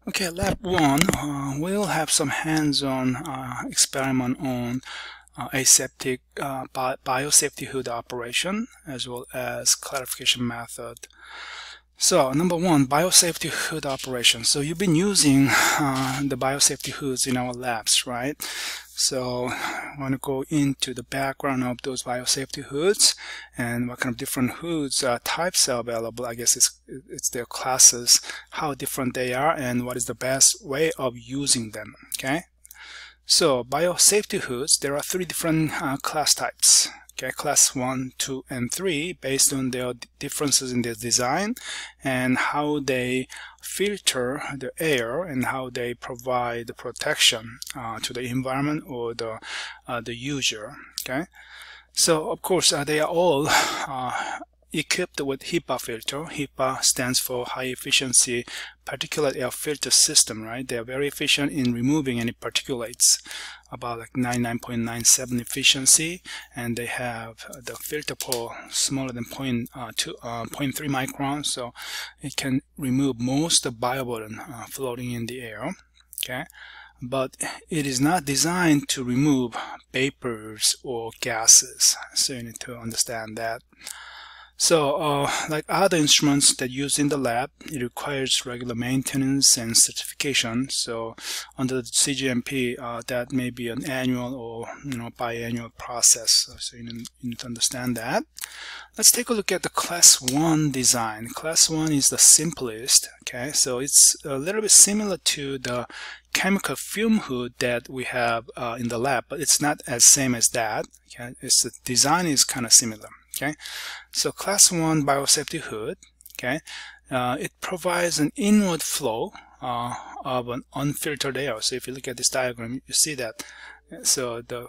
Okay, Lab 1, we'll have some hands-on experiment on aseptic biosafety hood operation as well as clarification method. So number one, biosafety hood operation. So you've been using the biosafety hoods in our labs, right? So I want to go into the background of those biosafety hoods and what kind of different hoods types are available. I guess it's their classes, how different they are, and what is the best way of using them. Okay. So biosafety hoods, there are three different class types. Okay, class 1, 2, and 3 based on their differences in their design and how they filter the air and how they provide the protection to the environment or the user. Okay, so of course they are all equipped with HEPA filter. HEPA stands for high efficiency particulate air filter system, right? They are very efficient in removing any particulates, about like 99.97 efficiency, and they have the filter pore smaller than 0.3 microns, so it can remove most of the bioburden floating in the air. Okay, but it is not designed to remove vapors or gases, so you need to understand that. So like other instruments that use in the lab, it requires regular maintenance and certification. So under the CGMP, that may be an annual or biannual process. So you need to understand that. Let's take a look at the class 1 design. Class 1 is the simplest. Okay, so it's a little bit similar to the chemical fume hood that we have in the lab, but it's not as same as that. Okay, the design is kind of similar. Okay, so class 1 biosafety hood, okay, it provides an inward flow of an unfiltered air. So if you look at this diagram, you see that. So the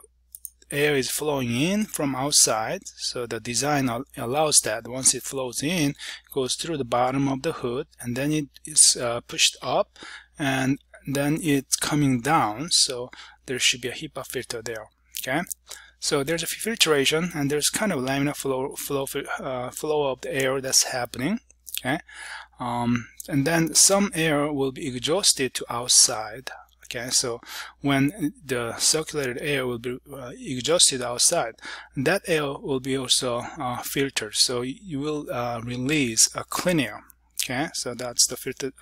air is flowing in from outside, so the design allows that. Once it flows in, it goes through the bottom of the hood, and then it is pushed up, and then it's coming down, so there should be a HEPA filter there. Okay, so there's a filtration, and there's kind of laminar flow of the air that's happening. Okay, and then some air will be exhausted to outside. Okay, so when the circulated air will be exhausted outside, that air will be also filtered. So you will release a clean air. Okay, so that's the filter,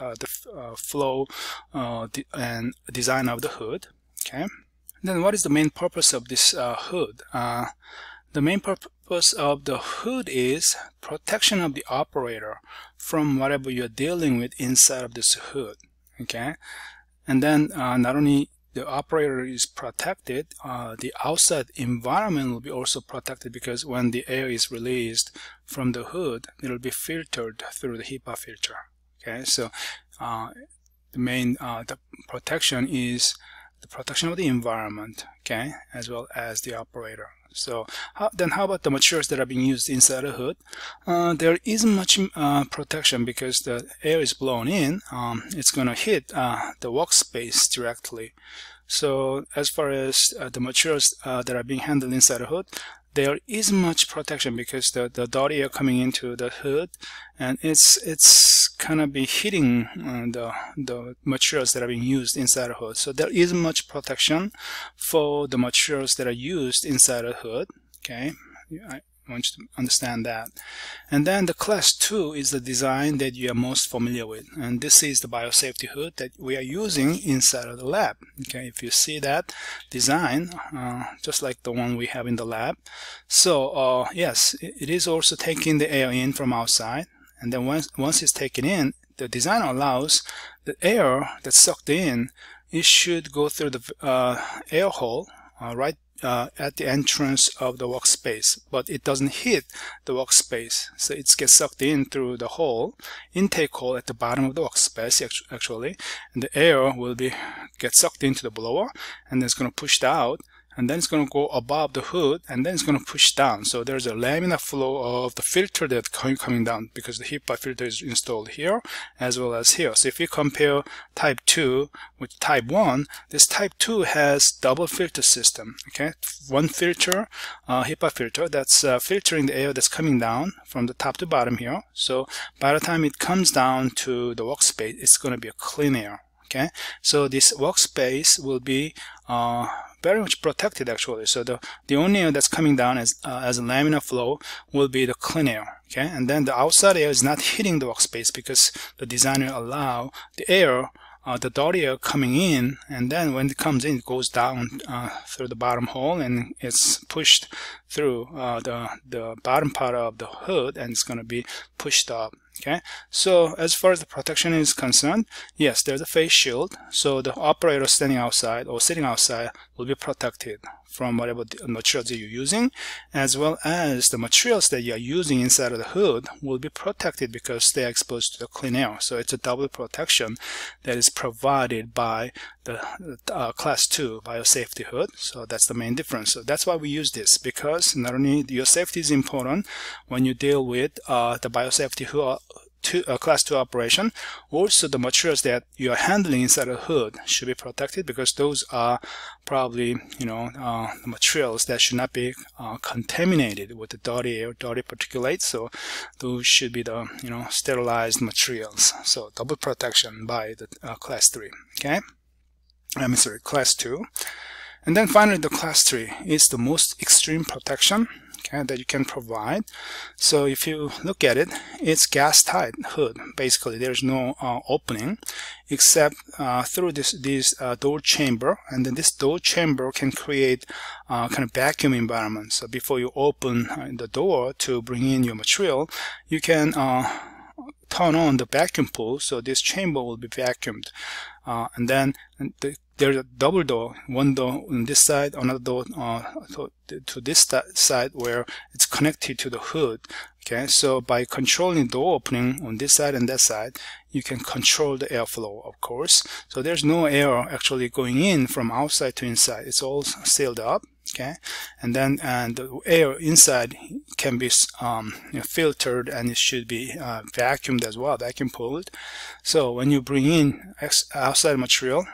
flow and design of the hood. Okay. Then what is the main purpose of this hood? The main purpose of the hood is protection of the operator from whatever you're dealing with inside of this hood. Okay, and then not only the operator is protected, the outside environment will be also protected, because when the air is released from the hood, it will be filtered through the HEPA filter. Okay, so the main the protection is the protection of the environment, okay, as well as the operator. So how about the materials that are being used inside the hood? There isn't much protection, because the air is blown in. It's going to hit the workspace directly. So as far as the materials that are being handled inside the hood, there isn't much protection, because the dirty air coming into the hood, and it's kind of be hitting the materials that are being used inside the hood. So there isn't much protection for the materials that are used inside the hood. Okay, I want you to understand that. And then the class 2 is the design that you are most familiar with, and this is the biosafety hood that we are using inside of the lab. Okay, if you see that design, just like the one we have in the lab. So yes, it is also taking the air in from outside, and then once it's taken in, the design allows the air that's sucked in, it should go through the air hole right at the entrance of the workspace, but it doesn't hit the workspace, so it gets sucked in through the hole, intake hole at the bottom of the workspace actually, and the air will get sucked into the blower, and then it's going to push out, and then it's going to go above the hood, and then it's going to push down. So there's a laminar flow of the filter that's coming down, because the HEPA filter is installed here as well as here. So if you compare type 2 with type 1, this type 2 has double filter system. Okay, one filter, HEPA filter, that's filtering the air that's coming down from the top to bottom here. So by the time it comes down to the workspace, it's going to be a clean air. Okay, so this workspace will be very much protected actually. So the only air that's coming down as a laminar flow will be the clean air. Okay, and then the outside air is not hitting the workspace because the designer allow the air, the dirty air coming in, and then when it comes in, it goes down through the bottom hole and it's pushed through the bottom part of the hood, and it's going to be pushed up. Okay, so as far as the protection is concerned, yes, there's a face shield, so the operator standing outside or sitting outside will be protected from whatever the materials that you're using, as well as the materials that you are using inside of the hood will be protected because they are exposed to the clean air. So it's a double protection that is provided by the class 2 biosafety hood. So that's the main difference. So that's why we use this, because not only your safety is important when you deal with the biosafety hood, class 2 operation, also the materials that you are handling inside the hood should be protected, because those are probably, the materials that should not be contaminated with the dirty air, dirty particulates. So those should be the sterilized materials. So double protection by the class 3. Okay, I'm sorry, class 2. And then finally, the class 3 is the most extreme protection, okay, that you can provide. So if you look at it, it's gas tight hood. Basically, there's no opening except through this door chamber, and then this door chamber can create kind of vacuum environment. So before you open the door to bring in your material, you can turn on the vacuum pool, so this chamber will be vacuumed, and then there's a double door, one door on this side, another door to this side where it's connected to the hood. Okay, so by controlling door opening on this side and that side, you can control the airflow, of course. So there's no air actually going in from outside to inside. It's all sealed up. Okay, and then the air inside can be filtered, and it should be vacuumed as well, vacuum pulled. So when you bring in outside material,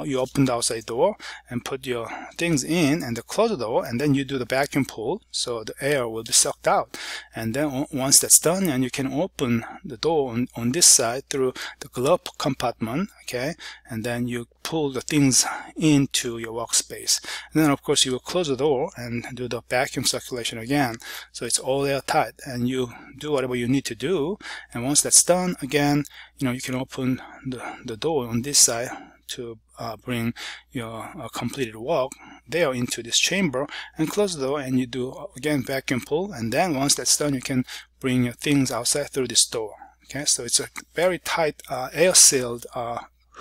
you open the outside door and put your things in, and then close the door, and then you do the vacuum pull, so the air will be sucked out. And then once that's done, and you can open the door on this side through the glove compartment. Okay, and then you pull the things into your workspace, and then of course you will close the door and do the vacuum circulation again, so it's all airtight, and you do whatever you need to do. And once that's done, again, you can open the door on this side to bring your completed work there into this chamber, and close the door, and you do again vacuum pull, and then once that's done, you can bring your things outside through this door. Okay, so it's a very tight air sealed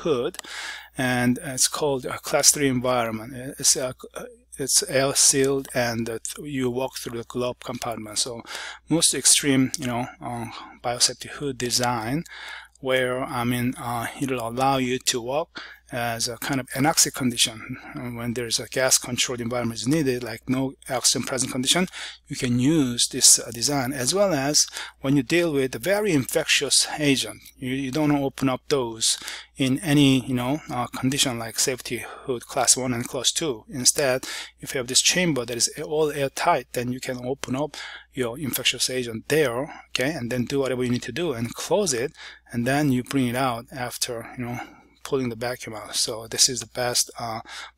hood, and it's called a class 3 environment. It's air sealed, and you walk through the glove compartment. So most extreme, biosafety hood design, where it'll allow you to walk as a kind of anoxic condition. When there's a gas controlled environment is needed, like no oxygen present condition, you can use this design, as well as when you deal with a very infectious agent. You don't open up those in any condition like safety hood class 1 and class 2. Instead, if you have this chamber that is all airtight, then you can open up your infectious agent there, okay, and then do whatever you need to do and close it, and then you bring it out after pulling the vacuum out. So this is the best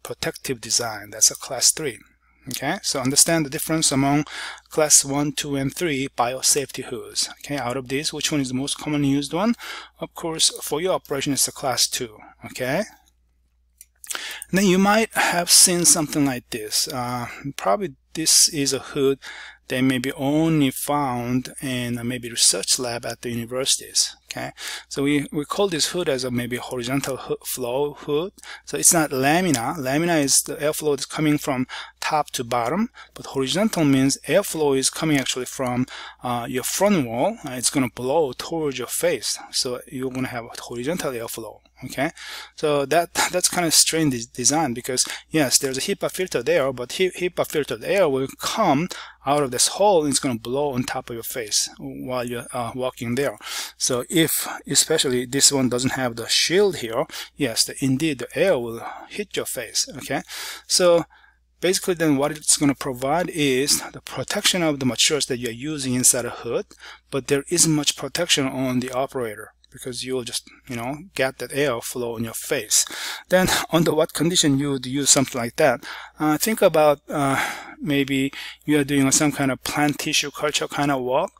protective design. That's a class 3. Okay, so understand the difference among class 1, 2, and 3 biosafety hoods. Okay, out of these, which one is the most commonly used one? Of course, for your operation, it's a class 2. Okay, and then you might have seen something like this. Probably this is a hood that may be only found in maybe research lab at the universities. Okay, so we call this hood as a maybe horizontal flow hood. So it's not laminar. Laminar is the airflow that's coming from top to bottom, but horizontal means airflow is coming actually from your front wall. It's going to blow towards your face, so you're going to have a horizontal airflow. Okay, so that's kind of strange design, because yes, there's a HEPA filter there, but HEPA filtered air will come out of this hole and it's going to blow on top of your face while you're walking there. So if especially this one doesn't have the shield here, yes, indeed the air will hit your face. Okay, so basically then what it's going to provide is the protection of the materials that you're using inside a hood, but there isn't much protection on the operator. because you'll just, get that air flow in your face. Then under what condition you would use something like that? Think about maybe you are doing some kind of plant tissue culture kind of work.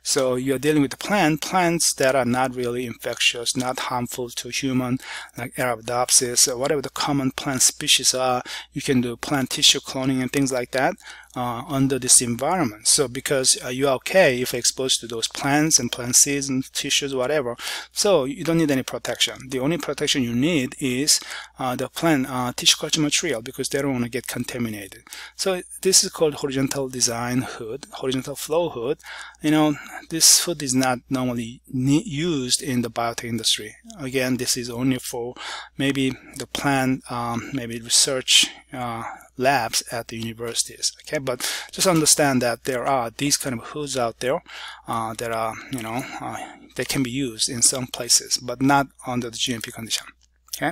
So you're dealing with the plants that are not really infectious, not harmful to human, like Arabidopsis or whatever the common plant species are. You can do plant tissue cloning and things like that under this environment. So because you're okay if exposed to those plants and plant seeds and tissues, whatever. So you don't need any protection. The only protection you need is the plant tissue culture material, because they don't want to get contaminated. So this is called horizontal design hood, horizontal flow hood. This hood is not normally used in the biotech industry. Again, this is only for maybe the plant, maybe research labs at the universities. Okay, but just understand that there are these kind of hoods out there that are, they can be used in some places, but not under the GMP condition. Okay.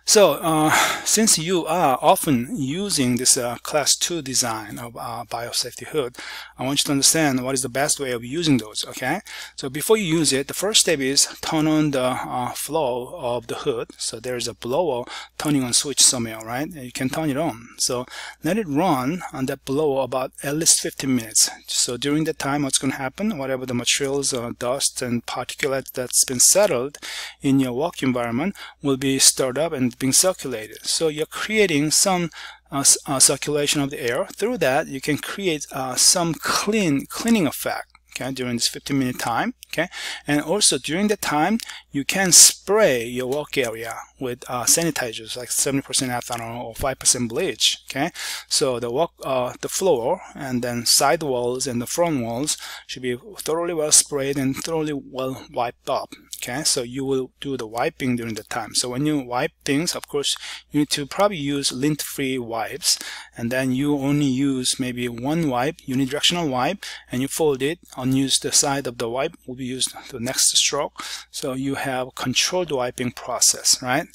So since you are often using this class 2 design of biosafety hood, I want you to understand what is the best way of using those. Okay, so before you use it, the first step is turn on the flow of the hood. So there is a blower turning on switch somewhere, right? You can turn it on. So let it run on that blower about at least 15 minutes. So during that time, what's going to happen? Whatever the materials, dust and particulate that's been settled in your work environment will be stirred up and being circulated. So you're creating some circulation of the air. Through that, you can create some cleaning effect. Okay, during this 15-minute time. Okay, and also during the time, you can spray your work area with sanitizers like 70% ethanol or 5% bleach. Okay, so the floor and then side walls and the front walls should be thoroughly well sprayed and thoroughly well wiped up. Okay, so you will do the wiping during the time. So when you wipe things, of course, you need to probably use lint-free wipes, and then you only use maybe one wipe, unidirectional wipe, and you fold it. Unused the side of the wipe will be used the next stroke. So you have controlled wiping process, right?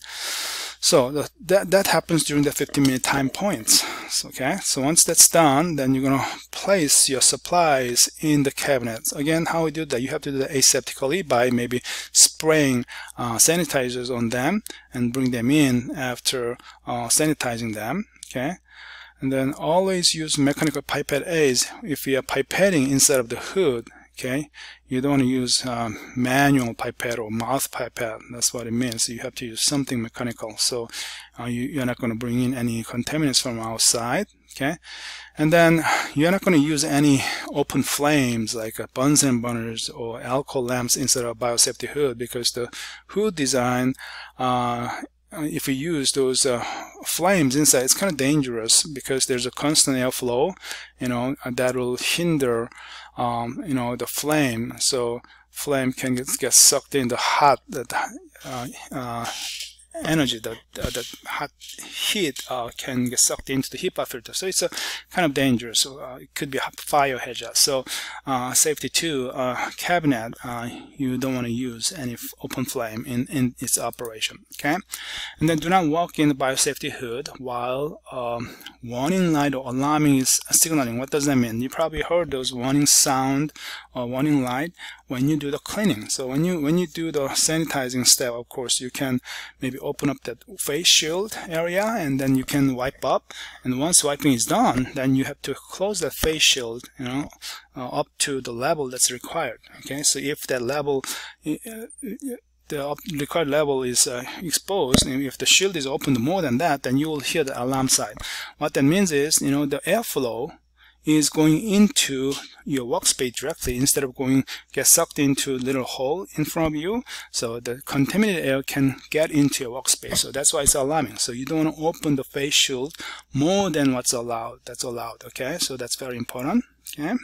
So that happens during the 15-minute time points. Okay, so once that's done, then you're gonna place your supplies in the cabinets. Again, how we do that? You have to do that aseptically by maybe spraying sanitizers on them and bring them in after sanitizing them. Okay, and then always use mechanical pipette aids if you are pipetting inside of the hood. Okay, you don't want to use manual pipette or mouth pipette. That's what it means. You have to use something mechanical. So you're not going to bring in any contaminants from outside. Okay, and then you're not going to use any open flames like Bunsen burners or alcohol lamps inside of a biosafety hood, because the hood design, if you use those flames inside, it's kind of dangerous because there's a constant airflow, that will hinder the flame. So flame can get sucked in the hot energy, that hot heat can get sucked into the HEPA filter. So it's a kind of dangerous. So it could be a fire hazard. So safety 2 cabinet, you don't want to use any open flame in its operation. Okay, and then do not walk in the biosafety hood while warning light or alarming is signaling. What does that mean? You probably heard those warning sound or warning light when you do the cleaning. So when you do the sanitizing step, of course, you can maybe open up that face shield area and then you can wipe up. And once wiping is done, then you have to close that face shield, up to the level that's required. Okay, so if that level, the required level is exposed, and if the shield is opened more than that, then you will hear the alarm sign. What that means is, the airflow is going into your workspace directly instead of get sucked into a little hole in front of you. So the contaminated air can get into your workspace. So that's why it's alarming. So you don't want to open the face shield more than what's allowed. That's allowed. Okay, so that's very important. Okay.